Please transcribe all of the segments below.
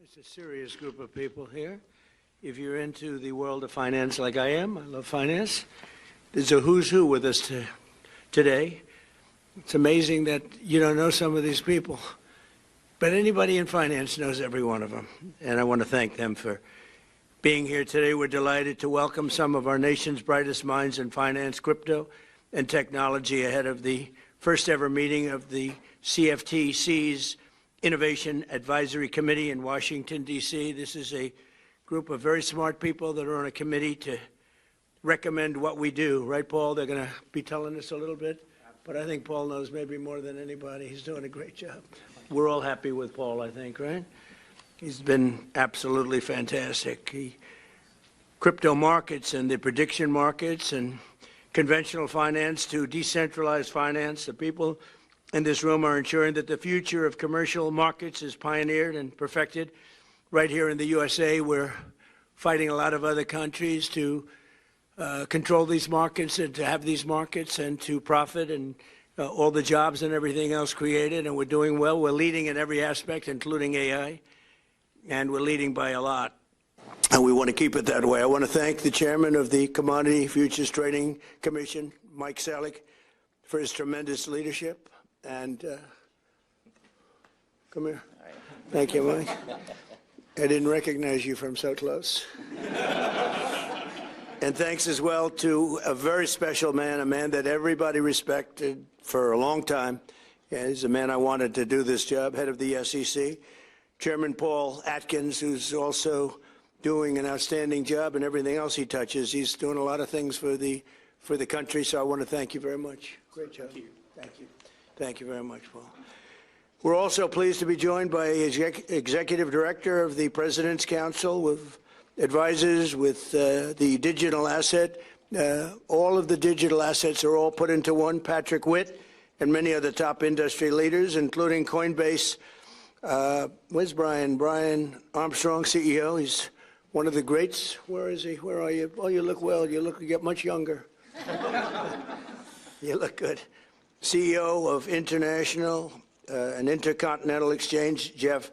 It's a serious group of people here. If you're into the world of finance like I am, I love finance. There's a who's who with us today. It's amazing that you don't know some of these people, but anybody in finance knows every one of them. And I want to thank them for being here today. We're delighted to welcome some of our nation's brightest minds in finance, crypto, and technology ahead of the first ever meeting of the CFTC's Innovation Advisory Committee in Washington, D.C. This is a group of very smart people that are on a committee to recommend what we do. Right, Paul? They're going to be telling us a little bit, but I think Paul knows maybe more than anybody. He's doing a great job. We're all happy with Paul, I think, right? He's been absolutely fantastic. Crypto markets and the prediction markets and conventional finance to decentralized finance, the people in this room are ensuring that the future of commercial markets is pioneered and perfected. Right here in the USA, we're fighting a lot of other countries to control these markets and to have these markets and to profit and all the jobs and everything else created, and we're doing well. We're leading in every aspect, including AI, and we're leading by a lot. And we want to keep it that way. I want to thank the chairman of the Commodity Futures Trading Commission, Mike Selig, for his tremendous leadership. And come here. Thank you, Mike. I didn't recognize you from so close. And thanks as well to a very special man, a man that everybody respected for a long time. Yeah, he's a man I wanted to do this job, head of the SEC. Chairman Paul Atkins, who's also doing an outstanding job in everything else he touches. He's doing a lot of things for the country, so I want to thank you very much. Great job. Thank you. Thank you. Thank you very much, Paul. We're also pleased to be joined by Executive Director of the President's Council with advisors with the digital asset. All of the digital assets are all put into one, Patrick Witt, and many other top industry leaders, including Coinbase. Where's Brian? Brian Armstrong, CEO. He's one of the greats. Where is he? Where are you? Oh, you look well. You get much younger. You look good. CEO of International and Intercontinental Exchange, Jeff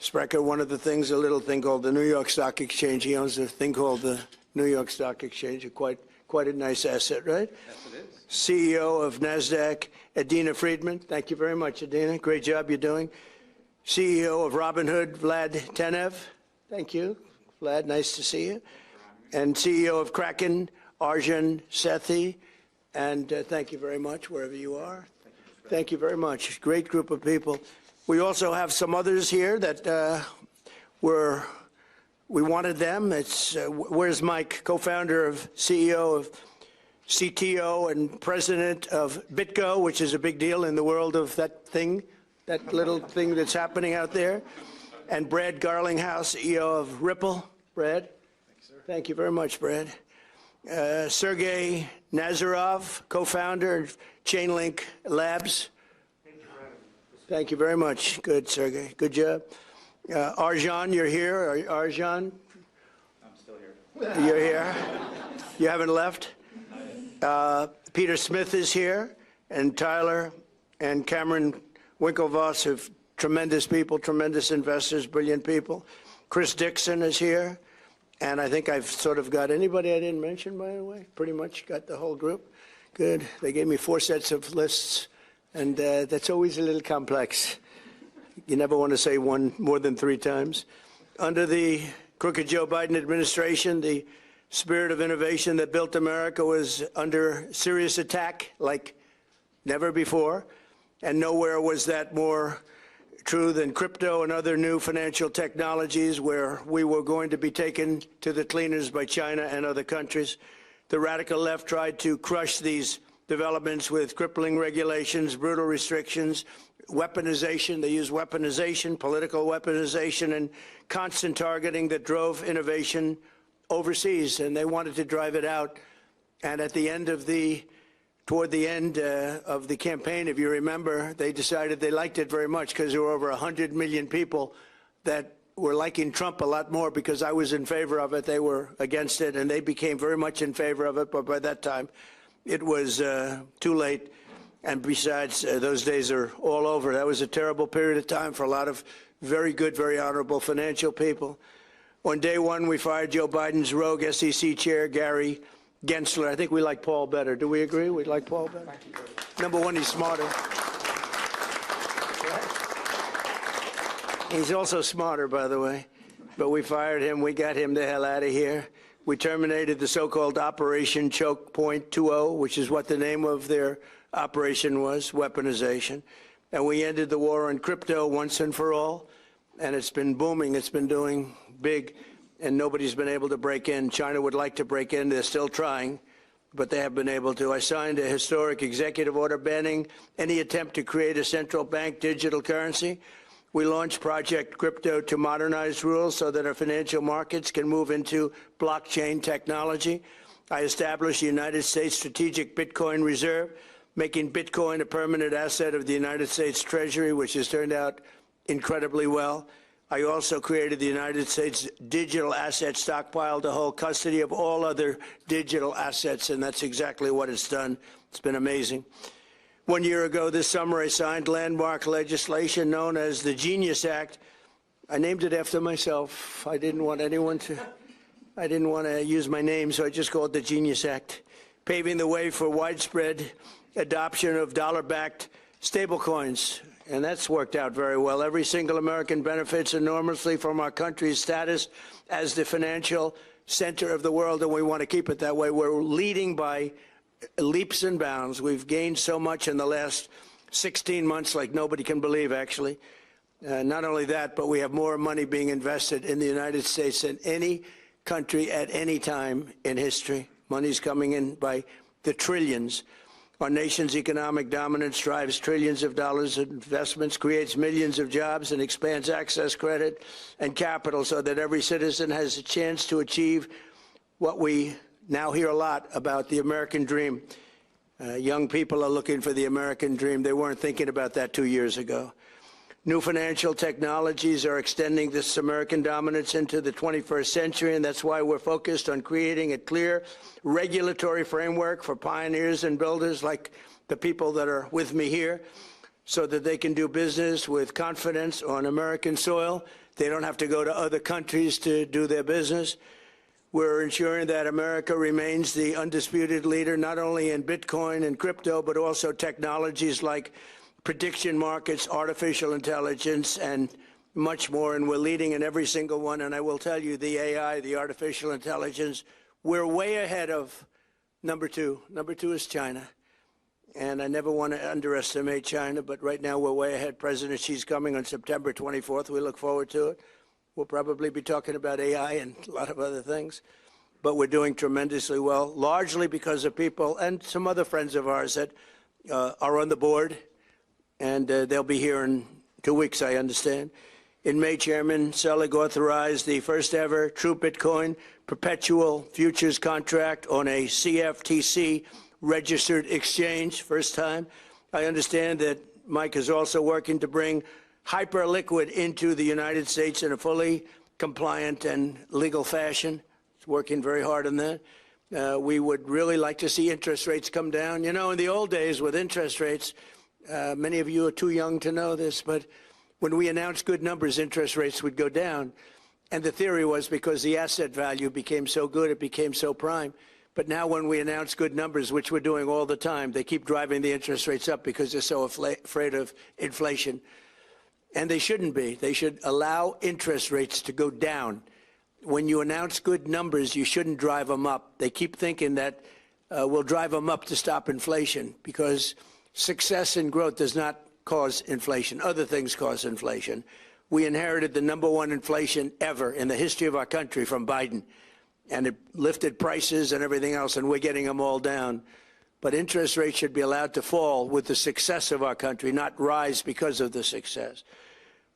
Sprecher. One of the things, a little thing called the New York Stock Exchange. He owns a thing called the New York Stock Exchange. Quite a nice asset, right? Yes, it is. CEO of Nasdaq, Adina Friedman. Thank you very much, Adina. Great job you're doing. CEO of Robinhood, Vlad Tenev. Thank you, Vlad. Nice to see you. And CEO of Kraken, Arjun Sethi. And thank you very much, wherever you are. Thank you very much. Great group of people. We also have some others here that we wanted them. It's where's Mike, co-founder of CEO of CTO and president of BitGo, which is a big deal in the world of that thing, that little thing that's happening out there. And Brad Garlinghouse, CEO of Ripple. Brad? Thanks, sir. Thank you very much, Brad. Sergey Nazarov, co-founder of Chainlink Labs. Thank you very much. Good, Sergey. Good job. Arjan, you're here. Arjan? I'm still here. You're here? You haven't left? Peter Smith is here, and Tyler and Cameron Winklevoss are tremendous people, tremendous investors, brilliant people. Chris Dixon is here. And I think I've sort of got anybody I didn't mention, by the way. Pretty much got the whole group. Good. They gave me 4 sets of lists, and that's always a little complex. You never want to say one more than 3 times. Under the crooked Joe Biden administration, the spirit of innovation that built America was under serious attack like never before, and nowhere was that more true than crypto and other new financial technologies, where we were going to be taken to the cleaners by China and other countries. The radical left tried to crush these developments with crippling regulations, brutal restrictions, weaponization. They used weaponization, political weaponization, and constant targeting that drove innovation overseas, and they wanted to drive it out. And at the end of toward the end of the campaign, if you remember, they decided they liked it very much because there were over 100 million people that were liking Trump a lot more because I was in favor of it. They were against it, and they became very much in favor of it. But by that time, it was too late. And besides, those days are all over. That was a terrible period of time for a lot of very good, very honorable financial people. On day one, we fired Joe Biden's rogue SEC chair, Gary Gensler. I think we like Paul better. Do we agree? We'd like Paul better? Number one, he's smarter. He's also smarter, by the way. But we fired him. We got him the hell out of here. We terminated the so-called Operation Choke Point 2.0, which is what the name of their operation was, weaponization. And we ended the war on crypto once and for all. And it's been booming. It's been doing big. And nobody's been able to break in. China would like to break in. They're still trying, but they have been able to. I signed a historic executive order banning any attempt to create a central bank digital currency. We launched Project Crypto to modernize rules so that our financial markets can move into blockchain technology. I established the United States Strategic Bitcoin Reserve, making Bitcoin a permanent asset of the United States Treasury, which has turned out incredibly well. I also created the United States Digital Asset Stockpile to hold custody of all other digital assets, and that's exactly what it's done. It's been amazing. 1 year ago this summer, I signed landmark legislation known as the Genius Act. I named it after myself. I didn't want to use my name, so I just called it the Genius Act, paving the way for widespread adoption of dollar-backed stablecoins. And that's worked out very well. Every single American benefits enormously from our country's status as the financial center of the world, and we want to keep it that way. We're leading by leaps and bounds. We've gained so much in the last 16 months like nobody can believe, actually. Not only that, but we have more money being invested in the United States than any country at any time in history. Money's coming in by the trillions. Our nation's economic dominance drives trillions of dollars in investments, creates millions of jobs, and expands access, credit, and capital so that every citizen has a chance to achieve what we now hear a lot about, the American dream. Young people are looking for the American dream. They weren't thinking about that 2 years ago. New financial technologies are extending this American dominance into the 21st century, and that's why we're focused on creating a clear regulatory framework for pioneers and builders like the people that are with me here, so that they can do business with confidence on American soil. They don't have to go to other countries to do their business. We're ensuring that America remains the undisputed leader, not only in Bitcoin and crypto, but also technologies like prediction markets, artificial intelligence, and much more. And we're leading in every single one. And I will tell you, the AI, the artificial intelligence, we're way ahead of number two. Number two is China. And I never want to underestimate China, but right now we're way ahead. President Xi's coming on September 24th. We look forward to it. We'll probably be talking about AI and a lot of other things. But we're doing tremendously well, largely because of people and some other friends of ours that are on the board. And they'll be here in 2 weeks, I understand. In May, Chairman Selig authorized the first ever true Bitcoin perpetual futures contract on a CFTC registered exchange, first time. I understand that Mike is also working to bring hyperliquid into the United States in a fully compliant and legal fashion. He's working very hard on that. We would really like to see interest rates come down. You know, in the old days with interest rates, many of you are too young to know this, but when we announced good numbers, interest rates would go down. And the theory was because the asset value became so good, it became so prime. But now when we announce good numbers, which we're doing all the time, they keep driving the interest rates up because they're so afraid of inflation. And they shouldn't be. They should allow interest rates to go down. When you announce good numbers, you shouldn't drive them up. They keep thinking that we'll drive them up to stop inflation, because success and growth does not cause inflation. Other things cause inflation. We inherited the #1 inflation ever in the history of our country from Biden, and it lifted prices and everything else, and we're getting them all down. But interest rates should be allowed to fall with the success of our country, not rise because of the success.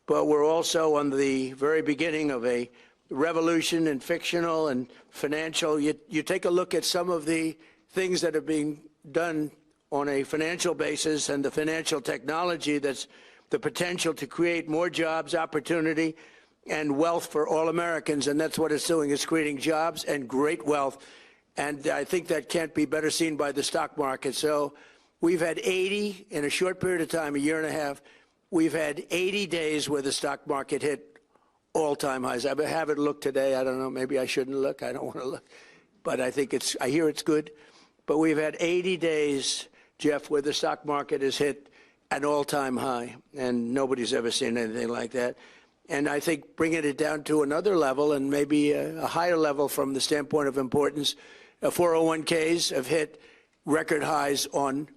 But we're also on the very beginning of a revolution in fictional and financial. You take a look at some of the things that are being done on a financial basis and the financial technology that's the potential to create more jobs, opportunity, and wealth for all Americans. And that's what it's doing. It's creating jobs and great wealth. And I think that can't be better seen by the stock market. So We've had 80, in a short period of time, a year and a half, we've had 80 days where the stock market hit all-time highs. I haven't looked today. I don't know. Maybe I shouldn't look. I don't want to look. But I hear it's good. But we've had 80 days, Jeff, where the stock market has hit an all-time high, and nobody's ever seen anything like that. And I think bringing it down to another level, and maybe a higher level from the standpoint of importance, 401ks have hit record highs on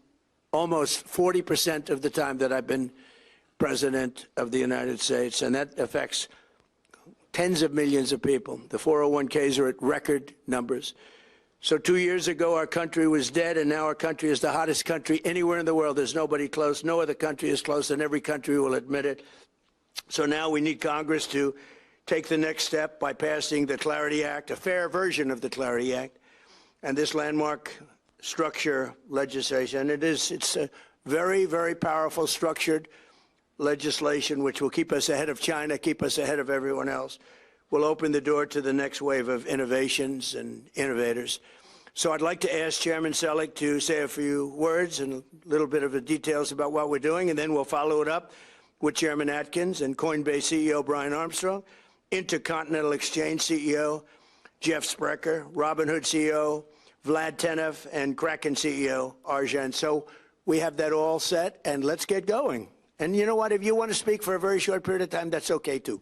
almost 40% of the time that I've been President of the United States, and that affects tens of millions of people. The 401ks are at record numbers. So 2 years ago, our country was dead, and now our country is the hottest country anywhere in the world. There's nobody close. No other country is close, and every country will admit it. So now we need Congress to take the next step by passing the Clarity Act, a fair version of the Clarity Act, and this landmark structure legislation. It's a very, very powerful structured legislation which will keep us ahead of China, keep us ahead of everyone else, will open the door to the next wave of innovations and innovators. So I'd like to ask Chairman Selig to say a few words and a little bit of the details about what we're doing, and then we'll follow it up with Chairman Atkins and Coinbase CEO Brian Armstrong, Intercontinental Exchange CEO Jeff Sprecher, Robinhood CEO Vlad Tenev, and Kraken CEO Arjan. So we have that all set, and let's get going. And you know what? If you want to speak for a very short period of time, that's okay, too.